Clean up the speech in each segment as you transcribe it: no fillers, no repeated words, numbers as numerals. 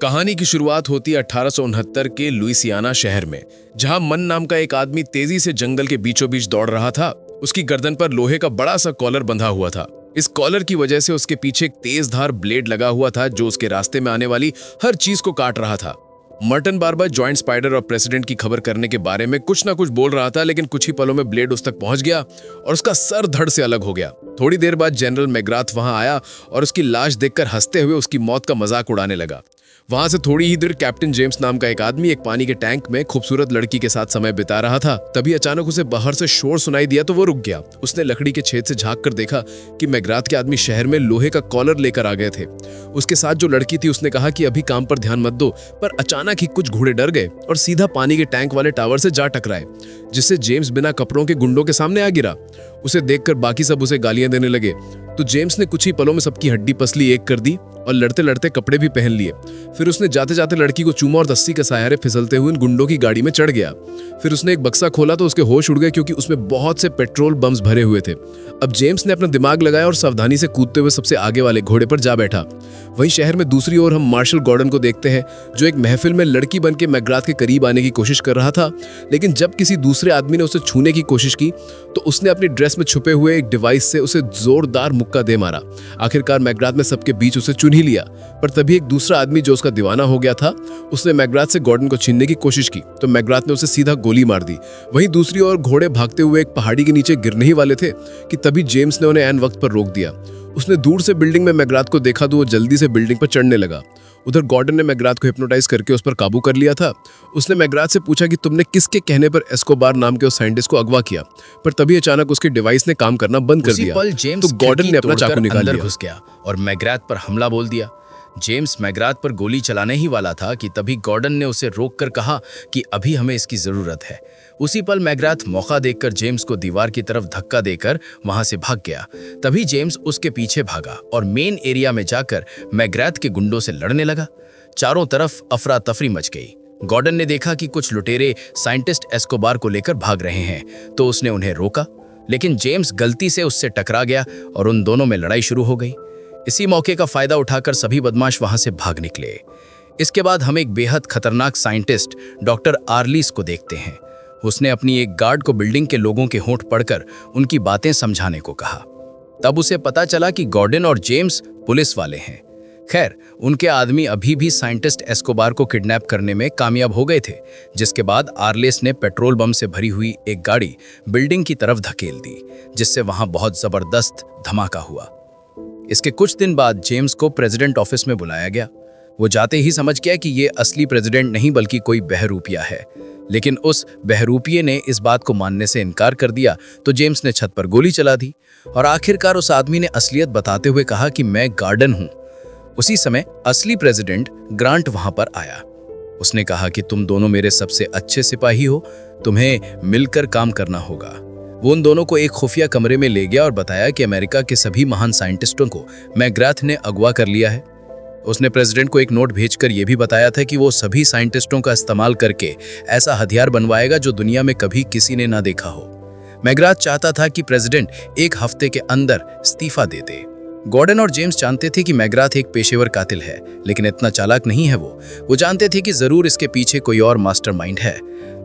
कहानी की शुरुआत होती है 1869 के लुइसियाना शहर में, जहां मन नाम का एक आदमी तेजी से जंगल के बीचों बीच दौड़ रहा था। उसकी गर्दन पर लोहे का बड़ा सा कॉलर बंधा हुआ था। इस कॉलर की वजह से उसके पीछे एक तेज धार ब्लेड लगा हुआ था जो उसके रास्ते में आने वाली हर चीज को काट रहा था। मर्टन बार-बार जॉइंट स्पाइडर और प्रेसिडेंट की खबर करने के बारे में कुछ ना कुछ बोल रहा था, लेकिन कुछ ही पलों में ब्लेड उस तक पहुंच गया और उसका सर धड़ से अलग हो गया। थोड़ी देर बाद जनरल मैग्राथ वहां आया और उसकी लाश देखकर हंसते हुए उसकी मौत का मजाक उड़ाने लगा। वहां से थोड़ी ही देर कैप्टन जेम्स नाम का एक आदमी एक पानी के टैंक में खूबसूरत लड़की के साथ समय बिता रहा था। तभी अचानक उसे बाहर से शोर सुनाई दिया तो वो रुक गया। उसने लकड़ी के छेद से झांक कर देखा कि मैग्राथ के आदमी शहर में लोहे का कॉलर लेकर आ गए थे। उसके साथ जो लड़की थी उसने कहा कि अभी काम पर ध्यान मत दो, पर अचानक ही कुछ घोड़े डर गए और सीधा पानी के टैंक वाले टावर से जा टकराए, जिससे जेम्स बिना कपड़ों के गुंडों के सामने आ गिरा। उसे देखकर बाकी सब उसे गालियां देने लगे, तो जेम्स ने कुछ ही पलों में सबकी हड्डी पसली एक कर दी और लड़ते लड़ते कपड़े भी पहन लिए। फिर उसने जाते जाते लड़की को चूमा और रस्सी के सहारे फिसलते हुए उन गुंडों की गाड़ी में चढ़ गया। फिर उसने एक बक्सा खोला तो उसके होश उड़ गए, क्योंकि उसमें बहुत से पेट्रोल बम्स भरे हुए थे। अब जेम्स ने अपना दिमाग लगाया और सावधानी से कूदते हुए सबसे आगे वाले घोड़े पर जा बैठा। वहीं शहर में दूसरी ओर हम मार्शल गॉर्डन को देखते हैं, जो एक महफिल में लड़की बनके मैग्राथ के करीब आने की कोशिश कर रहा था। लेकिन जब किसी दूसरे आदमी ने उसे छूने की कोशिश की तो उसने अपनी ड्रेस में छुपे हुए एक डिवाइस से उसे जोरदार मुक्का दे मारा। आखिरकार मैग्राथ ने सबके बीच उसे चुन ही लिया। पर तभी एक दूसरा आदमी जो उसका दीवाना हो गया था, उसने मैग्राथ से गॉर्डन को छीनने की कोशिश की तो मैग्राथ ने उसे सीधा गोली मार दी। वहीं दूसरी ओर घोड़े भागते हुए एक पहाड़ी के नीचे गिरने ही वाले थे कि तभी जेम्स ने उन्हें ऐन वक्त पर रोक दिया। उसने दूर से बिल्डिंग में मैग्राथ को देखा तो वो जल्दी से बिल्डिंग पर चढ़ने लगा। उधर गॉर्डन ने मैग्राथ को हिप्नोटाइज करके उस पर काबू कर लिया था। उसने मैग्राथ से पूछा कि तुमने किसके कहने पर एस्कोबार नाम के उस साइंटिस्ट को अगवा किया, पर तभी अचानक उसके डिवाइस ने काम करना बंद कर दिया। तो गॉर्डन ने अपना चाकू निकाल लिया, घुस गया और मैग्राथ पर हमला बोल दिया। जेम्स मैग्राथ पर गोली चलाने ही वाला था कि तभी गॉर्डन ने उसे रोककर कहा कि अभी हमें इसकी जरूरत है। उसी पल मैग्राथ मौका देखकर जेम्स को दीवार की तरफ धक्का देकर वहां से भाग गया। तभी जेम्स उसके पीछे भागा और मेन एरिया में जाकर मैग्राथ के गुंडों से लड़ने लगा। चारों तरफ अफरा तफरी मच गई। गॉर्डन ने देखा कि कुछ लुटेरे साइंटिस्ट एस्कोबार को लेकर भाग रहे हैं, तो उसने उन्हें रोका, लेकिन जेम्स गलती से उससे टकरा गया और उन दोनों में लड़ाई शुरू हो गई। इसी मौके का फायदा उठाकर सभी बदमाश वहां से भाग निकले। इसके बाद हम एक बेहद खतरनाक साइंटिस्ट डॉक्टर आर्लिस को देखते हैं। उसने अपनी एक गार्ड को बिल्डिंग के लोगों के होंठ पढ़कर उनकी बातें समझाने को कहा। तब उसे पता चला कि गॉर्डन और जेम्स पुलिस वाले हैं। खैर, उनके आदमी अभी भी साइंटिस्ट एस्कोबार को किडनैप करने में कामयाब हो गए थे, जिसके बाद आर्लिस ने पेट्रोल बम से भरी हुई एक गाड़ी बिल्डिंग की तरफ धकेल दी, जिससे वहां बहुत जबरदस्त धमाका हुआ। इसके कुछ दिन बाद जेम्स को प्रेसिडेंट ऑफिस में बुलाया गया। वो जाते ही समझ गया कि ये असली प्रेसिडेंट नहीं बल्कि कोई बहरूपिया है, लेकिन उस बहरूपिये ने इस बात को मानने से इनकार कर दिया, तो जेम्स ने छत पर गोली चला दी और आखिरकार उस आदमी ने असलियत बताते हुए कहा कि मैं गार्डन हूं। उसी समय असली प्रेसिडेंट ग्रांट वहां पर आया। उसने कहा कि तुम दोनों मेरे सबसे अच्छे सिपाही हो, तुम्हें मिलकर काम करना होगा। वो उन दोनों को एक खुफिया कमरे में ले गया और बताया कि अमेरिका के सभी महान साइंटिस्टों को मैग्राथ ने अगवा कर लिया है। उसने प्रेसिडेंट को एक नोट भेजकर यह भी बताया था कि वो सभी साइंटिस्टों का इस्तेमाल करके ऐसा हथियार बनवाएगा जो दुनिया में कभी किसी ने ना देखा हो। मैग्राथ चाहता था कि प्रेसिडेंट एक हफ्ते के अंदर इस्तीफा दे दे। गॉर्डन और जेम्स जानते थे कि मैग्राथ एक पेशेवर कातिल है, लेकिन इतना चालाक नहीं है। वो जानते थे कि जरूर इसके पीछे कोई और मास्टरमाइंड है।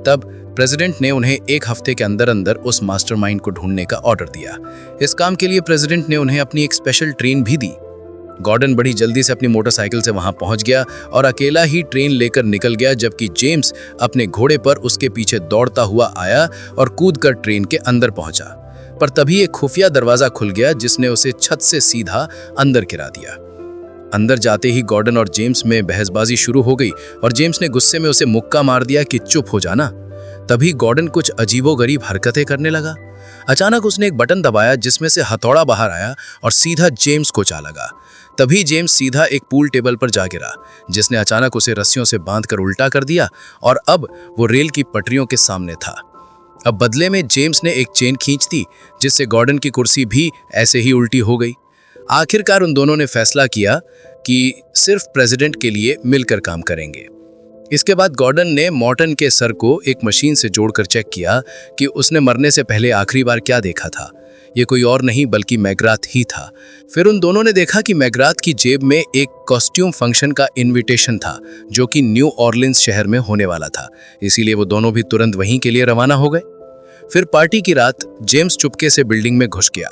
तब प्रेसिडेंट ने उन्हें एक हफ्ते के अंदर अंदर उस मास्टरमाइंड को ढूंढने का ऑर्डर दिया। इस काम के लिए प्रेसिडेंट ने उन्हें अपनी एक स्पेशल ट्रेन भी दी। गॉर्डन बड़ी जल्दी से अपनी मोटरसाइकिल से वहां पहुंच गया और अकेला ही ट्रेन लेकर निकल गया, जबकि जेम्स अपने घोड़े पर उसके पीछे दौड़ता हुआ आया और कूदकर ट्रेन के अंदर पहुंचा। पर तभी एक खुफिया दरवाजा खुल गया, जिसने उसे छत से सीधा अंदर गिरा दिया। अंदर जाते ही गॉर्डन और जेम्स में बहसबाजी शुरू हो गई और जेम्स ने गुस्से में उसे मुक्का मार दिया कि चुप हो जाना। तभी गॉर्डन कुछ अजीबोगरीब हरकतें करने लगा। अचानक उसने एक बटन दबाया, जिसमें से हथौड़ा बाहर आया और सीधा जेम्स को जा लगा। तभी जेम्स सीधा एक पूल टेबल पर जा गिरा, जिसने अचानक उसे रस्सियों से बांधकर उल्टा कर दिया और अब वो रेल की पटरियों के सामने था। अब बदले में जेम्स ने एक चेन खींच दी, जिससे गॉर्डन की कुर्सी भी ऐसे ही उल्टी हो गई। आखिरकार उन दोनों ने फैसला किया कि सिर्फ प्रेसिडेंट के लिए मिलकर काम करेंगे। इसके बाद गॉर्डन ने मॉर्टन के सर को एक मशीन से जोड़कर चेक किया कि उसने मरने से पहले आखिरी बार क्या देखा था। ये कोई और नहीं बल्कि मैग्राथ ही था। फिर उन दोनों ने देखा कि मैग्राथ की जेब में एक कॉस्ट्यूम फंक्शन का इनविटेशन था जो कि न्यू ऑर्लिन्स शहर में होने वाला था। इसीलिए वो दोनों भी तुरंत वहीं के लिए रवाना हो गए। फिर पार्टी की रात जेम्स चुपके से बिल्डिंग में घुस गया,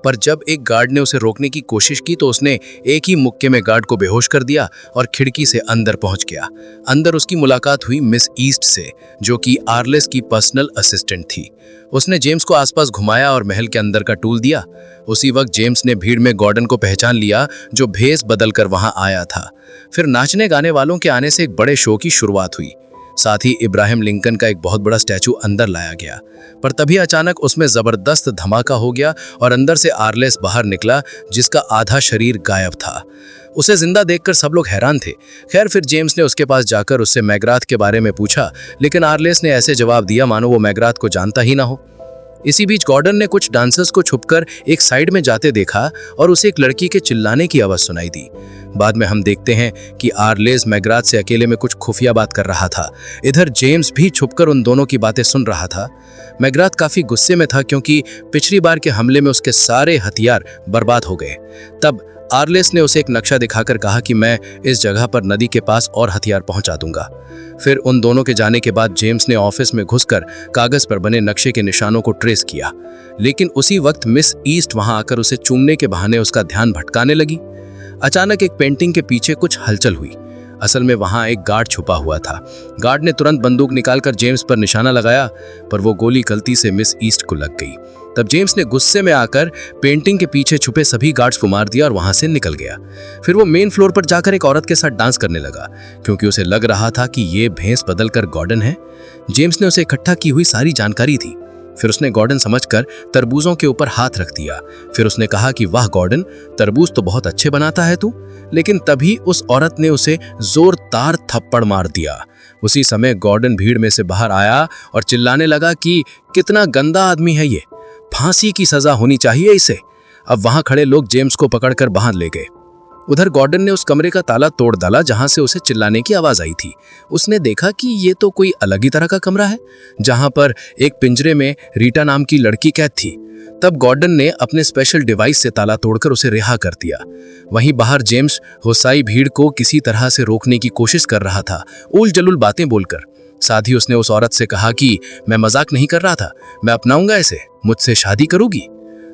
पर जब एक गार्ड ने उसे रोकने की कोशिश की तो उसने एक ही मुक्के में गार्ड को बेहोश कर दिया और खिड़की से अंदर पहुंच गया। अंदर उसकी मुलाकात हुई मिस ईस्ट से, जो कि आर्लेस की पर्सनल असिस्टेंट थी। उसने जेम्स को आसपास घुमाया और महल के अंदर का टूल दिया। उसी वक्त जेम्स ने भीड़ में गॉर्डन को पहचान लिया, जो भेस बदल कर वहां आया था। फिर नाचने गाने वालों के आने से एक बड़े शो की शुरुआत हुई। साथ ही इब्राहिम लिंकन का एक बहुत बड़ा स्टैचू अंदर लाया गया, पर तभी अचानक उसमें जबरदस्त धमाका हो गया और अंदर से आर्लेस बाहर निकला, जिसका आधा शरीर गायब था। उसे जिंदा देखकर सब लोग हैरान थे। खैर, फिर जेम्स ने उसके पास जाकर उससे मैग्राथ के बारे में पूछा, लेकिन आर्लेस ने ऐसे जवाब दिया मानो वो मैग्राथ को जानता ही ना हो। इसी बीच गॉर्डन ने कुछ डांसर्स को छुपकर एक साइड में जाते देखा और उसे एक लड़की के चिल्लाने की आवाज सुनाई दी। बाद में हम देखते हैं कि आर्लेस मैग्राथ से अकेले में कुछ खुफिया बात कर रहा था। इधर जेम्स भी छुपकर उन दोनों की बातें सुन रहा था। मैग्राथ काफी गुस्से में था क्योंकि पिछली बार के हमले में उसके सारे हथियार बर्बाद हो गए। तब आर्लेस ने उसे एक नक्शा दिखाकर कहा कि मैं इस जगह पर नदी के पास और हथियार पहुंचा दूंगा। फिर उन दोनों के जाने के बाद जेम्स ने ऑफिस में घुसकर कागज पर बने नक्शे के निशानों को ट्रेस किया, लेकिन उसी वक्त मिस ईस्ट वहां आकर उसे चूमने के बहाने उसका ध्यान भटकाने लगी। अचानक एक पेंटिंग के पीछे कुछ हलचल हुई। असल में वहां एक गार्ड छुपा हुआ था। गार्ड ने तुरंत बंदूक निकालकर जेम्स पर निशाना लगाया, पर वो गोली गलती से मिस ईस्ट को लग गई। तब जेम्स ने गुस्से में आकर पेंटिंग के पीछे छुपे सभी गार्ड्स को मार दिया और वहां से निकल गया। फिर वो मेन फ्लोर पर जाकर एक औरत के साथ डांस करने लगा, क्योंकि उसे लग रहा था कि ये भेस बदलकर गॉर्डन है। जेम्स ने उसे इकट्ठा की हुई सारी जानकारी दी। फिर उसने गॉर्डन समझकर तरबूजों के ऊपर हाथ रख दिया। फिर उसने कहा कि वाह गॉर्डन, तरबूज तो बहुत अच्छे बनाता है तू। लेकिन तभी उस औरत ने उसे जोरदार थप्पड़ मार दिया। उसी समय गॉर्डन भीड़ में से बाहर आया और चिल्लाने लगा कि कितना गंदा आदमी है ये, फांसी की सजा होनी चाहिए इसे। अब वहां खड़े लोग जेम्स को पकड़कर बाहर ले गए। उधर गॉर्डन ने उस कमरे का ताला तोड़ डाला जहां से उसे चिल्लाने की आवाज आई थी। उसने देखा कि ये तो कोई अलग ही तरह का कमरा है, जहां पर एक पिंजरे में रीटा नाम की लड़की कैद थी। तब गॉर्डन ने अपने स्पेशल डिवाइस से ताला तोड़कर उसे रिहा कर दिया। वहीं बाहर जेम्स हुसाई भीड़ को किसी तरह से रोकने की कोशिश कर रहा था, उल जलुल बातें बोलकर। साथ ही उसने उस औरत से कहा कि मैं मजाक नहीं कर रहा था, मैं अपनाऊंगा इसे, मुझसे शादी करूंगी।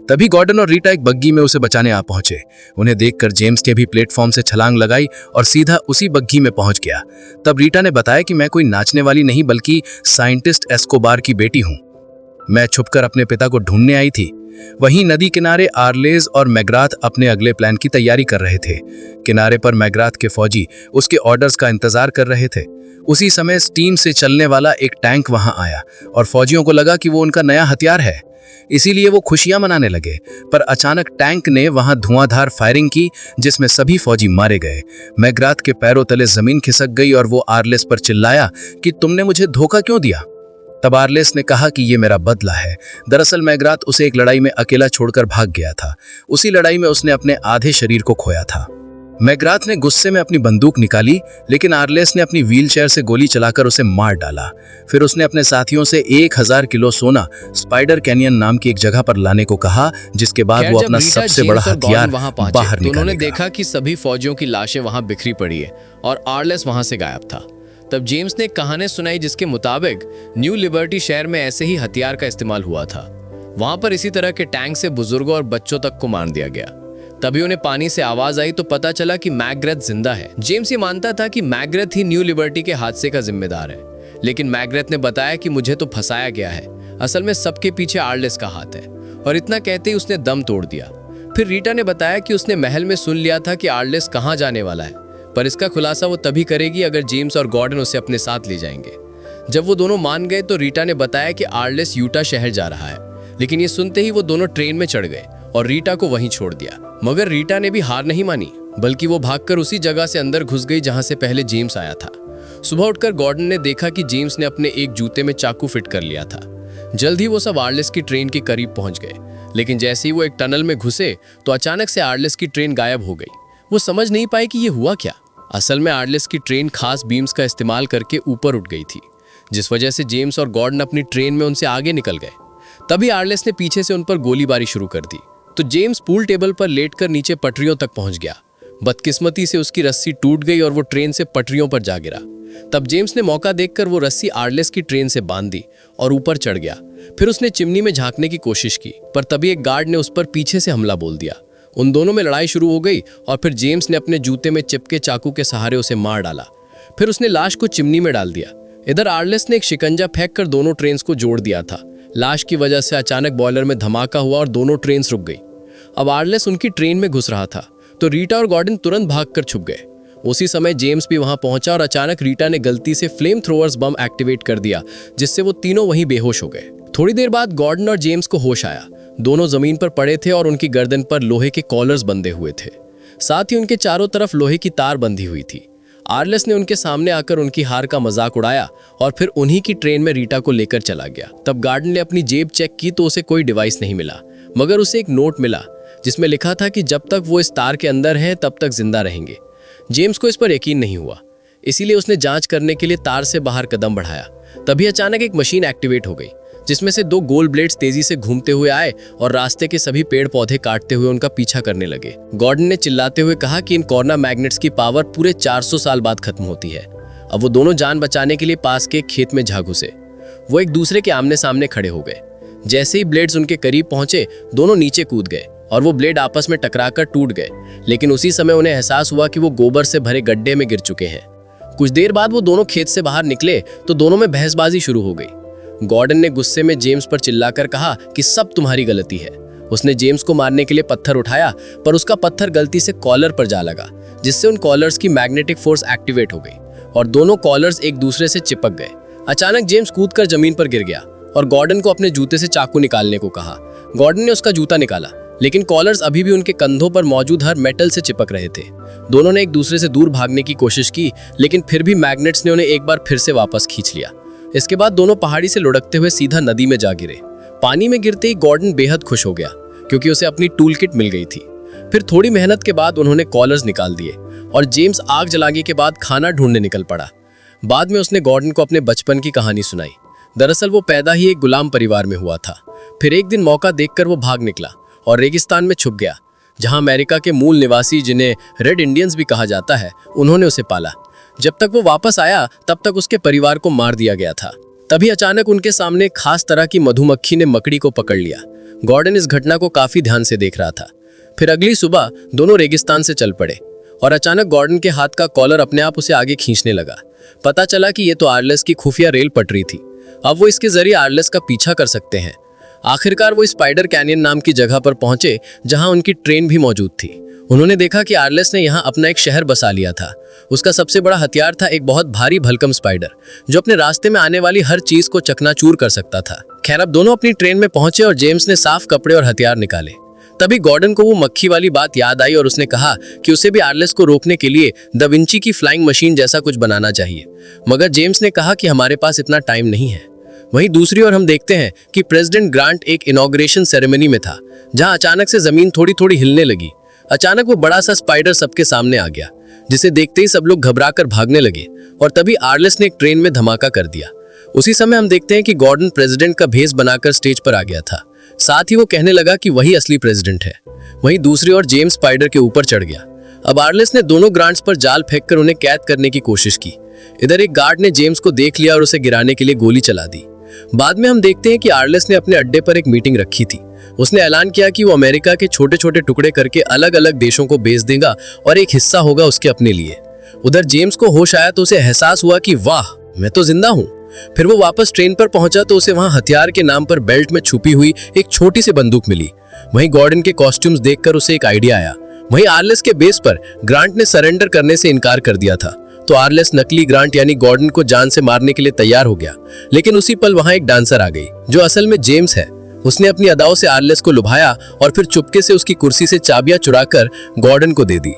तभी गॉर्डन और रीटा एक बग्गी में उसे बचाने आ पहुंचे। उन्हें देखकर जेम्स के भी प्लेटफॉर्म से छलांग लगाई और सीधा उसी बग्गी में पहुंच गया। तब रीटा ने बताया कि मैं कोई नाचने वाली नहीं बल्कि साइंटिस्ट एस्कोबार की बेटी हूं। मैं छुपकर अपने पिता को ढूंढने आई थी। वहीं नदी किनारे आर्लेस और मैग्राथ अपने अगले प्लान की तैयारी कर रहे थे। किनारे पर मैग्राथ के फौजी उसके ऑर्डर्स का इंतजार कर रहे थे। उसी समय स्टीम से चलने वाला एक टैंक वहां आया और फौजियों को लगा कि वो उनका नया हथियार है, इसीलिए वो खुशियां मनाने लगे। पर अचानक टैंक ने वहां धुआंधार फायरिंग की, जिसमें सभी फौजी मारे गए। मैग्राथ के पैरों तले जमीन खिसक गई और वो आर्लेस पर चिल्लाया कि तुमने मुझे धोखा क्यों दिया। तब आर्लेस ने कहा कि ये मेरा बदला है। दरअसल मैग्राथ उसे एक लड़ाई में अकेला छोड़कर भाग गया था। उसी लड़ाई में उसने अपने आधे शरीर को खोया था। मैग्राथ ने गुस्से में अपनी बंदूक निकाली, लेकिन आर्लेस ने अपनी व्हीलचेयर से गोली चलाकर उसे मार डाला। फिर उसने अपने साथियों से 1000 किलो सोना स्पाइडर कैनियन नाम की एक जगह पर लाने को कहा, जिसके बाद वो अपना सबसे बड़ा हथियार बाहर निकालेगा। उन्होंने देखा कि सभी फौजियों की लाशें वहां बिखरी पड़ी है और आर्लेस वहां से गायब था। तब जेम्स ने कहानी सुनाई जिसके मुताबिक न्यू लिबर्टी शहर में ऐसे ही हथियार का इस्तेमाल हुआ था। वहां पर इसी तरह के टैंक से बुजुर्गों और बच्चों तक को मार दिया गया। तभी उन्हें पानी से आवाज आई तो पता चला कि मैग्रेथ जिंदा है। जेम्स ये मानता था कि मैग्रेथ ही न्यू लिबर्टी के हादसे का जिम्मेदार है, लेकिन मैग्रेथ ने बताया कि मुझे तो फंसाया गया है, असल में सबके पीछे आर्लेस का हाथ है। और इतना कहते ही उसने दम तोड़ दिया। फिर रीटा ने बताया कि उसने महल में सुन लिया था कि आर्लेस कहाँ जाने वाला है, पर इसका खुलासा वो तभी करेगी अगर जेम्स और गॉर्डन उसे अपने साथ ले जाएंगे। जब वो दोनों मान गए तो रीटा ने बताया कि आर्लेस यूटा शहर जा रहा है, लेकिन ये सुनते ही वो दोनों ट्रेन में चढ़ गए और रीटा को वहीं छोड़ दिया। मगर रीटा ने भी हार नहीं मानी, बल्कि वो भागकर उसी जगह से अंदर घुस गई जहां से पहले जेम्स आया था। सुबह उठकर गॉर्डन ने देखा कि जेम्स ने अपने एक जूते में चाकू फिट कर लिया था। जल्द ही वो सब आर्लेस की ट्रेन के करीब पहुंच गए, लेकिन जैसे ही वो एक टनल में घुसे तो अचानक से आर्लेस की ट्रेन गायब हो गई। वो समझ नहीं पाए कि ये हुआ क्या। असल में आर्लेस की ट्रेन खास बीम्स का इस्तेमाल करके ऊपर उठ गई थी, जिस वजह से जेम्स और गॉर्डन अपनी ट्रेन में उनसे आगे निकल गए। तभी आर्लेस ने पीछे से उन पर गोलीबारी शुरू कर दी तो जेम्स पूल टेबल पर लेटकर नीचे पटरियों तक पहुंच गया। बदकिस्मती से उसकी रस्सी टूट गई और वो ट्रेन से पटरियों पर जा गिरा। तब जेम्स ने मौका देखकर वो रस्सी आर्लेस की ट्रेन से बांध दी और ऊपर चढ़ गया। फिर उसने चिमनी में झांकने की कोशिश की, पर तभी एक गार्ड ने उस पर पीछे से हमला बोल दिया। उन दोनों में लड़ाई शुरू हो गई और फिर जेम्स ने अपने जूते में चिपके चाकू के सहारे उसे मार डाला। फिर उसने लाश को चिमनी में डाल दिया। इधर आर्लेस ने एक शिकंजा फेंक कर दोनों ट्रेन्स को जोड़ दिया था। लाश की वजह से अचानक बॉयलर में धमाका हुआ और दोनों ट्रेन्स रुक गई। अब आर्लेस उनकी ट्रेन में घुस रहा था तो रीटा और गॉर्डन तुरंत भागकर छुप गए। उसी समय जेम्स भी वहां पहुंचा और अचानक रीटा ने गलती से फ्लेम थ्रोअर्स बम एक्टिवेट कर दिया, जिससे वो तीनों वहीं बेहोश हो गए। थोड़ी देर बाद गॉर्डन और जेम्स को होश आया। दोनों जमीन पर पड़े थे और उनकी गर्दन पर लोहे के कॉलर्स बंधे हुए थे। साथ ही उनके चारों तरफ लोहे की तार बंधी हुई थी। आर्लेस ने उनके सामने आकर उनकी हार का मजाक उड़ाया और फिर उन्हीं की ट्रेन में रीटा को लेकर चला गया। तब गार्डन ने अपनी जेब चेक की तो उसे कोई डिवाइस नहीं मिला, मगर उसे एक नोट मिला जिसमें लिखा था कि जब तक वो इस तार के अंदर हैं तब तक जिंदा रहेंगे। जेम्स को इस पर यकीन नहीं हुआ, इसीलिए उसने जांच करने के लिए तार से बाहर कदम बढ़ाया। तभी अचानक एक मशीन एक्टिवेट हो गई जिसमें से 2 गोल ब्लेड्स तेजी से घूमते हुए आए और रास्ते के सभी पेड़ पौधे काटते हुए उनका पीछा करने लगे। गॉर्डन ने चिल्लाते हुए कहा कि इन कॉर्ना मैग्नेट्स की पावर पूरे 400 साल बाद खत्म होती है। अब वो दोनों जान बचाने के लिए पास के एक खेत में जा घुसे। वो एक दूसरे के आमने सामने खड़े हो गए। जैसे ही ब्लेड्स उनके करीब पहुंचे, दोनों नीचे कूद गए और वो ब्लेड आपस में टकराकर टूट गए। लेकिन उसी समय उन्हें एहसास हुआ कि वो गोबर से भरे गड्ढे में गिर चुके हैं। कुछ देर बाद वो दोनों खेत से बाहर निकले तो दोनों में बहसबाजी शुरू हो गई। गॉर्डन ने गुस्से में जेम्स पर चिल्लाकर कहा कि सब तुम्हारी गलती है। उसने जेम्स को मारने के लिए पत्थर उठाया, पर उसका पत्थर गलती से कॉलर पर जा लगा, जिससे उन कॉलर्स की मैग्नेटिक फोर्स एक्टिवेट हो गई और दोनों कॉलर्स एक दूसरे से चिपक गए। अचानक जेम्स कूदकर जमीन पर गिर गया और गॉर्डन को अपने जूते से चाकू निकालने को कहा। गॉर्डन ने उसका जूता निकाला, लेकिन कॉलर्स अभी भी उनके कंधों पर मौजूद हर मेटल से चिपक रहे थे। दोनों ने एक दूसरे से दूर भागने की कोशिश की, लेकिन फिर भी मैग्नेट्स ने उन्हें एक बार फिर से वापस खींच लिया। इसके बाद दोनों पहाड़ी से लुढ़कते हुए सीधा नदी में जा गिरे। पानी में गिरते ही गॉर्डन बेहद खुश हो गया क्योंकि उसे अपनी टूल किट मिल गई थी। फिर थोड़ी मेहनत के बाद उन्होंने कॉलर्स निकाल दिए और जेम्स आग जलाने के बाद खाना ढूंढने निकल पड़ा। बाद में उसने गॉर्डन को अपने बचपन की कहानी सुनाई। दरअसल वो पैदा ही एक गुलाम परिवार में हुआ था। फिर एक दिन मौका देखकर वो भाग निकला और रेगिस्तान में छुप गया, जहां अमेरिका के मूल निवासी, जिन्हें रेड इंडियंस भी कहा जाता है, उन्होंने उसे पाला। जब तक वो वापस आया तब तक उसके परिवार को मार दिया गया था। तभी अचानक उनके सामने खास तरह की मधुमक्खी ने मकड़ी को पकड़ लिया। गॉर्डन इस घटना को काफी ध्यान से देख रहा था। फिर अगली सुबह दोनों रेगिस्तान से चल पड़े और अचानक गॉर्डन के हाथ का कॉलर अपने आप उसे आगे खींचने लगा। पता चला कि ये तो आर्लेस की खुफिया रेल पटरी थी। अब वो इसके जरिए आर्लेस का पीछा कर सकते हैं। आखिरकार वो स्पाइडर कैनियन नाम की जगह पर पहुंचे, जहां उनकी ट्रेन भी मौजूद थी। उन्होंने देखा कि आर्लेस ने यहाँ अपना एक शहर बसा लिया था। उसका सबसे बड़ा हथियार था एक बहुत भारी भलकम स्पाइडर, जो अपने रास्ते में आने वाली हर चीज को चकनाचूर कर सकता था। खैर, अब दोनों अपनी ट्रेन में पहुंचे और जेम्स ने साफ कपड़े और हथियार निकाले। तभी गॉर्डन को वो मक्खी वाली बात याद आई और उसने कहा कि उसे भी आर्लेस को रोकने के लिए दा विंची की फ्लाइंग मशीन जैसा कुछ बनाना चाहिए। मगर जेम्स ने कहा कि हमारे पास इतना टाइम नहीं है। वहीं दूसरी ओर हम देखते हैं कि प्रेसिडेंट ग्रांट एक इनॉग्रेशन सेरेमनी में था, जहां अचानक से जमीन थोड़ी थोड़ी हिलने लगी। अचानक वो बड़ा सा स्पाइडर सबके सामने आ गया, जिसे देखते ही सब लोग घबराकर भागने लगे और तभी आर्लेस ने एक ट्रेन में धमाका कर दिया। उसी समय हम देखते हैं कि गॉर्डन प्रेसिडेंट का भेष बनाकर स्टेज पर आ गया था। साथ ही वो कहने लगा कि वही असली प्रेसिडेंट है। वहीं दूसरी ओर जेम्स स्पाइडर के ऊपर चढ़ गया। अब आर्लेस ने दोनों ग्रांट्स पर जाल फेंककर उन्हें कैद करने की कोशिश की। इधर एक गार्ड ने जेम्स को देख लिया और उसे गिराने के लिए गोली चला दी। बाद में हम देखते हैं कि आर्लेस ने अपने अड्डे पर एक मीटिंग रखी थी। उसने ऐलान किया कि वो अमेरिका के छोटे छोटे टुकड़े करके अलग अलग देशों को बेच देगा और एक हिस्सा होगा उसके अपने लिए। उधर जेम्स को होश आया तो उसे एहसास हुआ कि वाह, मैं तो जिंदा हूँ। फिर वो वापस ट्रेन पर पहुंचा तो उसे वहां हथियार के नाम पर बेल्ट में छुपी हुई एक छोटी सी बंदूक मिली। वहीं गॉर्डन के कॉस्ट्यूम्स देखकर उसे एक आइडिया आया। वहीं आर्लेस के बेस पर ग्रांट ने सरेंडर करने से इनकार कर दिया था, तो आर्लेस नकली ग्रांट यानी गॉर्डन को जान से मारने के लिए तैयार हो गया। लेकिन उसी पल वहां एक डांसर आ गई, जो असल में जेम्स है। उसने अपनी अदाओं से आर्लेस को लुभाया और फिर चुपके से उसकी कुर्सी से चाबियां चुराकर गॉर्डन को दे दी।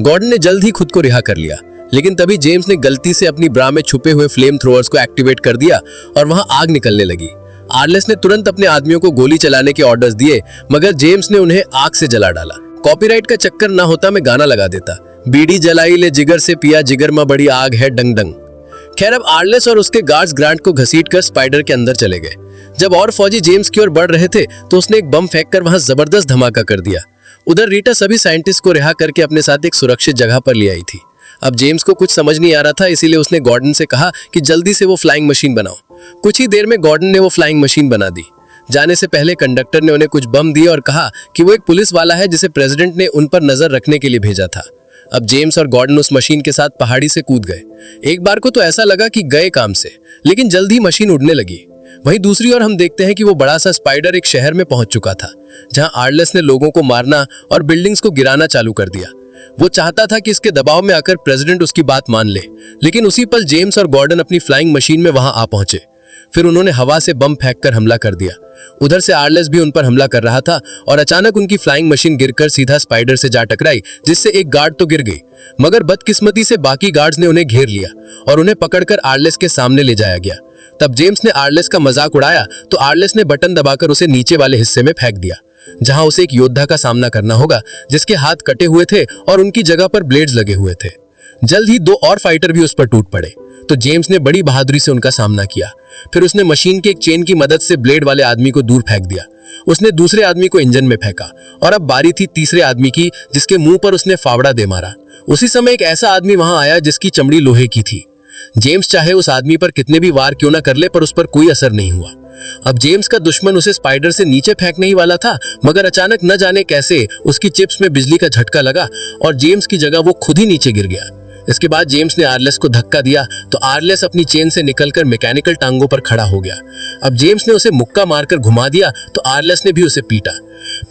गॉर्डन ने जल्द ही खुद को रिहा कर लिया, लेकिन तभी जेम्स ने गलती से अपनी ब्रा में छुपे हुए फ्लेम थ्रोअर्स को एक्टिवेट कर दिया और वहां आग निकलने लगी। आर्लेस ने तुरंत अपने आदमियों को गोली चलाने के ऑर्डर्स दिए, मगर जेम्स ने उन्हें आग से जला डाला। कॉपीराइट का चक्कर ना होता मैं गाना लगा देता, बीड़ी जलाई ले जिगर से पिया, जिगर में बड़ी आग है डंग डंग। खैर, अब आर्लेस और उसके गार्ड्स ग्रांट को घसीटकर स्पाइडर के अंदर चले गए। जब और फौजी जेम्स की ओर बढ़ रहे थे तो उसने एक बम फेंककर वहां जबरदस्त धमाका कर दिया। उधर रीटा सभी साइंटिस्ट को रिहा करके अपने साथ एक सुरक्षित जगह पर ले आई थी। अब जेम्स को कुछ समझ नहीं आ रहा था, इसीलिए उसने गॉर्डन से कहा कि जल्दी से वो फ्लाइंग मशीन बनाओ। कुछ ही देर में गॉर्डन ने वो फ्लाइंग मशीन बना दी। जाने से पहले कंडक्टर ने उन्हें कुछ बम दिए और कहा कि वो एक पुलिस वाला है जिसे प्रेसिडेंट ने उन पर नजर रखने के लिए भेजा था। अब जेम्स और गॉर्डन उस मशीन के साथ पहाड़ी से कूद गए। एक बार को तो ऐसा लगा कि गए काम से, लेकिन जल्द ही मशीन उड़ने लगी। वहीं दूसरी ओर हम देखते हैं कि वो बड़ा सा स्पाइडर एक शहर में पहुंच चुका था, जहां आर्लेस ने लोगों को मारना और बिल्डिंग्स को गिराना चालू कर दिया। वो चाहता था कि इसके दबाव में आकर प्रेसिडेंट उसकी बात मान ले, लेकिन उसी पल जेम्स और गॉर्डन अपनी फ्लाइंग मशीन में वहां आ पहुंचे। फिर उन्होंने हवा से बम फेंककर हमला कर दिया। उधर से आर्लेस भी उन पर हमला कर रहा था और अचानक उनकी फ्लाइंग मशीन गिरकर सीधा स्पाइडर से जा टकराई, जिससे एक गार्ड तो गिर गई, मगर बदकिस्मती से बाकी गार्ड्स ने उन्हें घेर लिया और उन्हें पकड़कर आर्लेस के सामने ले जाया गया। तब जेम्स ने आर्लेस का मजाक उड़ाया तो आर्लेस ने बटन दबाकर उसे नीचे वाले हिस्से में फेंक दिया, जहां उसे एक योद्धा का सामना करना होगा जिसके हाथ कटे हुए थे और उनकी जगह पर ब्लेड्स लगे हुए थे। जल्द ही 2 और फाइटर भी उस पर टूट पड़े, तो जेम्स ने बड़ी बहादुरी से उनका सामना किया। फिर उसने मशीन के एक चेन की मदद से ब्लेड वाले आदमी को दूर फेंक दिया। उसने दूसरे आदमी को इंजन में फेंका और अब बारी थी तीसरे आदमी की, जिसके मुंह पर उसने फावड़ा दे मारा। उसी समय एक ऐसा आदमी वहां आया जिसकी चमड़ी लोहे की थी। जेम्स चाहे उस आदमी पर कितने भी वार क्यों ना कर ले, पर उस पर कोई असर नहीं हुआ। अब जेम्स का दुश्मन उसे स्पाइडर से नीचे फेंकने ही वाला था, मगर अचानक न जाने कैसे उसकी चिप्स में बिजली का झटका लगा और जेम्स की जगह वो खुद ही नीचे गिर गया। इसके बाद जेम्स ने आर्लेस को धक्का दिया तो आर्लेस अपनी चेन से निकलकर मैकेनिकल टांगों पर खड़ा हो गया। अब जेम्स ने उसे मुक्का मारकर घुमा दिया तो आर्लेस ने भी उसे पीटा।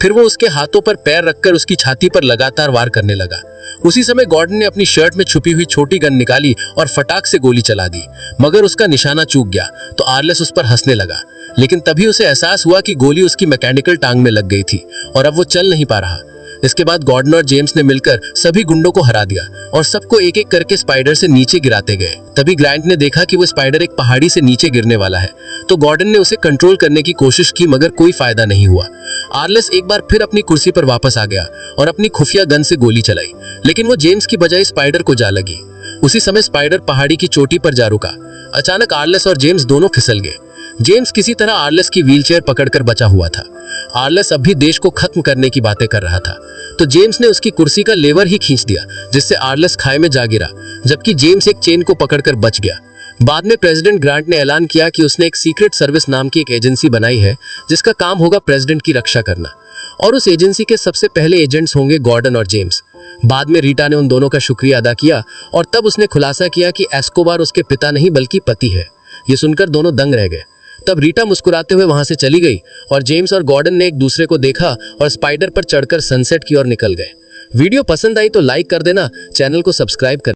फिर वो उसके हाथों पर पैर रखकर उसकी छाती पर लगातार वार करने लगा। उसी समय गॉर्डन ने अपनी शर्ट में छुपी हुई छोटी गन निकाली और फटाक से गोली चला दी, मगर उसका निशाना चूक गया तो आर्लेस उस पर हंसने लगा। लेकिन तभी उसे एहसास हुआ कि गोली उसकी मैकेनिकल टांग में लग गई थी और अब वो चल नहीं पा रहा। इसके बाद गॉर्डन और जेम्स ने मिलकर सभी गुंडों को हरा दिया और सबको एक एक करके स्पाइडर से नीचे गिराते गए। तभी ग्रांट ने देखा कि वो स्पाइडर एक पहाड़ी से नीचे गिरने वाला है, तो गॉर्डन ने उसे कंट्रोल करने की कोशिश की, मगर कोई फायदा नहीं हुआ। आर्लेस एक बार फिर अपनी कुर्सी पर वापस आ गया और अपनी खुफिया गन से गोली चलाई, लेकिन वो जेम्स की बजाय स्पाइडर को जा लगी। उसी समय स्पाइडर पहाड़ी की चोटी पर जा रुका। अचानक आर्लेस और जेम्स दोनों फिसल गए। जेम्स किसी तरह आर्लेस की व्हीलचेयर पकड़कर बचा हुआ था। आर्लेस अब भी देश को खत्म करने की बातें कर रहा था, तो जेम्स ने उसकी कुर्सी का लेवर ही खींच दिया, जिससे आर्लेस खाई में जा गिरा, जबकि जेम्स एक चेन को पकड़कर बच गया। बाद में प्रेसिडेंट ग्रांट ने ऐलान किया कि उसने एक सीक्रेट सर्विस नाम की एक एजेंसी बनाई है जिसका काम होगा प्रेसिडेंट की रक्षा करना, और उस एजेंसी के सबसे पहले एजेंट्स होंगे गॉर्डन और जेम्स। बाद में रीटा ने उन दोनों का शुक्रिया अदा किया और तब उसने खुलासा किया कि एस्कोबार उसके पिता नहीं बल्कि पति है। ये सुनकर दोनों दंग रह गए। तब रीटा मुस्कुराते हुए वहां से चली गई और जेम्स और गॉर्डन ने एक दूसरे को देखा और स्पाइडर पर चढ़कर सनसेट की ओर निकल गए। वीडियो पसंद आई तो लाइक कर देना, चैनल को सब्सक्राइब कर